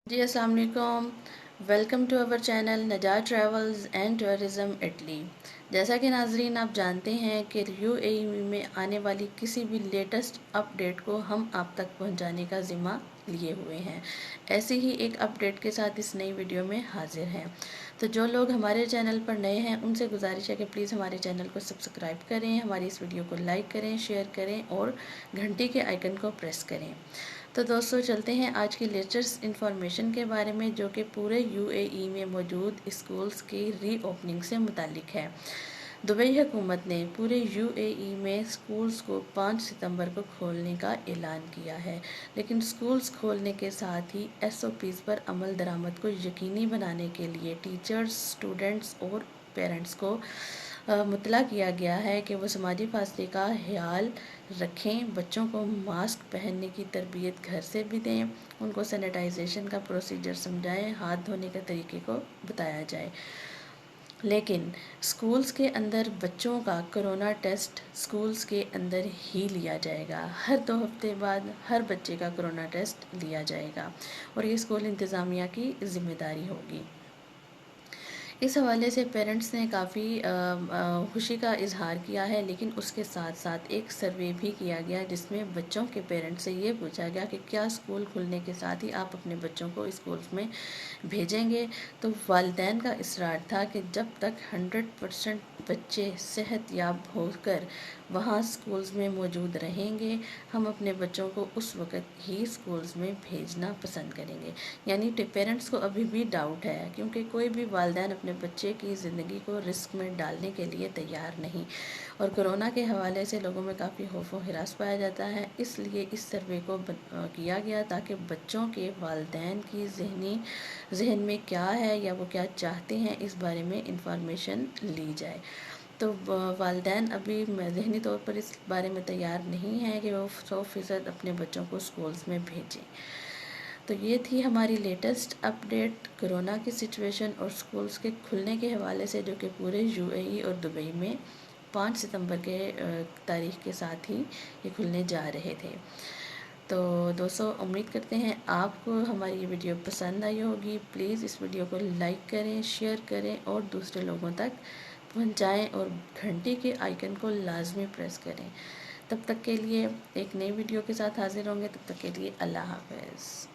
جی السلام علیکم، welcome to our channel نجات ٹریولز اینڈ ٹورزم اٹلی۔ جیسا کہ ناظرین آپ جانتے ہیں کہ یو اے ای میں آنے والی کسی بھی لیٹسٹ اپ ڈیٹ کو ہم آپ تک پہنچانے کا ذمہ لیے ہوئے ہیں۔ ایسی ہی ایک اپ ڈیٹ کے ساتھ اس نئی ویڈیو میں حاضر ہیں۔ تو جو لوگ ہمارے چینل پر نئے ہیں ان سے گزارش ہے کہ پلیز ہمارے چینل کو سبسکرائب کریں، ہماری اس ویڈیو کو لائک کریں، شیئر کریں اور گھنٹی کے آئیکن کو پریس کریں۔ تو دوستو چلتے ہیں آج کی لیٹسٹ انفارمیشن کے بارے میں، جو کہ پورے یو اے ای میں موجود اسکولز کی ری اوپننگ سے متعلق ہے۔ دبئی حکومت نے پورے یو اے ای میں اسکولز کو 5 ستمبر کو کھولنے کا اعلان کیا ہے، لیکن اسکولز کھولنے کے ساتھ ہی ایس او پیز پر عمل درآمد کو یقینی بنانے کے لیے ٹیچرز، اسٹوڈنٹس اور پیرنٹس کو مطلع کیا گیا ہے کہ وہ سماجی فاصلے کا خیال رکھیں، بچوں کو ماسک پہننے کی تربیت گھر سے بھی دیں، ان کو سینیٹائزیشن کا پروسیجر سمجھائیں، ہاتھ دھونے کے طریقے کو بتایا جائے۔ لیکن اسکولز کے اندر بچوں کا کرونا ٹیسٹ اسکولز کے اندر ہی لیا جائے گا۔ ہر 2 ہفتے بعد ہر بچے کا کرونا ٹیسٹ لیا جائے گا اور یہ اسکول انتظامیہ کی ذمہ داری ہوگی۔ اس حوالے سے پیرنٹس نے کافی خوشی کا اظہار کیا ہے، لیکن اس کے ساتھ ساتھ ایک سروے بھی کیا گیا جس میں بچوں کے پیرنٹس سے یہ پوچھا گیا کہ کیا اسکول کھلنے کے ساتھ ہی آپ اپنے بچوں کو اسکولز میں بھیجیں گے؟ تو والدین کا اصرار تھا کہ جب تک 100% بچے صحت یاب ہو کر وہاں اسکولز میں موجود رہیں گے، ہم اپنے بچوں کو اس وقت ہی اسکولز میں بھیجنا پسند کریں گے۔ یعنی پیرنٹس کو ابھی بھی ڈاؤٹ ہے، کیونکہ کوئی بھی والدین اپنے بچے کی زندگی کو رسک میں ڈالنے کے لیے تیار نہیں، اور کرونا کے حوالے سے لوگوں میں کافی خوف و ہراس پایا جاتا ہے۔ اس لیے اس سروے کو کیا گیا تاکہ بچوں کے والدین کی ذہن میں کیا ہے یا وہ کیا چاہتے ہیں اس بارے میں انفارمیشن لی جائے۔ تو والدین ابھی ذہنی طور پر اس بارے میں تیار نہیں ہیں کہ وہ 100% اپنے بچوں کو اسکولز میں بھیجیں۔ تو یہ تھی ہماری لیٹسٹ اپ ڈیٹ کرونا کی سچویشن اور اسکولز کے کھلنے کے حوالے سے، جو کہ پورے یو اے ای اور دبئی میں 5 ستمبر کے تاریخ کے ساتھ ہی یہ کھلنے جا رہے تھے۔ تو دوستو امید کرتے ہیں آپ کو ہماری یہ ویڈیو پسند آئی ہوگی۔ پلیز اس ویڈیو کو لائک کریں، شیئر کریں اور دوسرے لوگوں تک پہنچائیں اور گھنٹی کے آئیکن کو لازمی پریس کریں۔ تب تک کے لیے ایک نئی ویڈیو کے ساتھ حاضر ہوں گے، تب تک کے لیے اللہ حافظ۔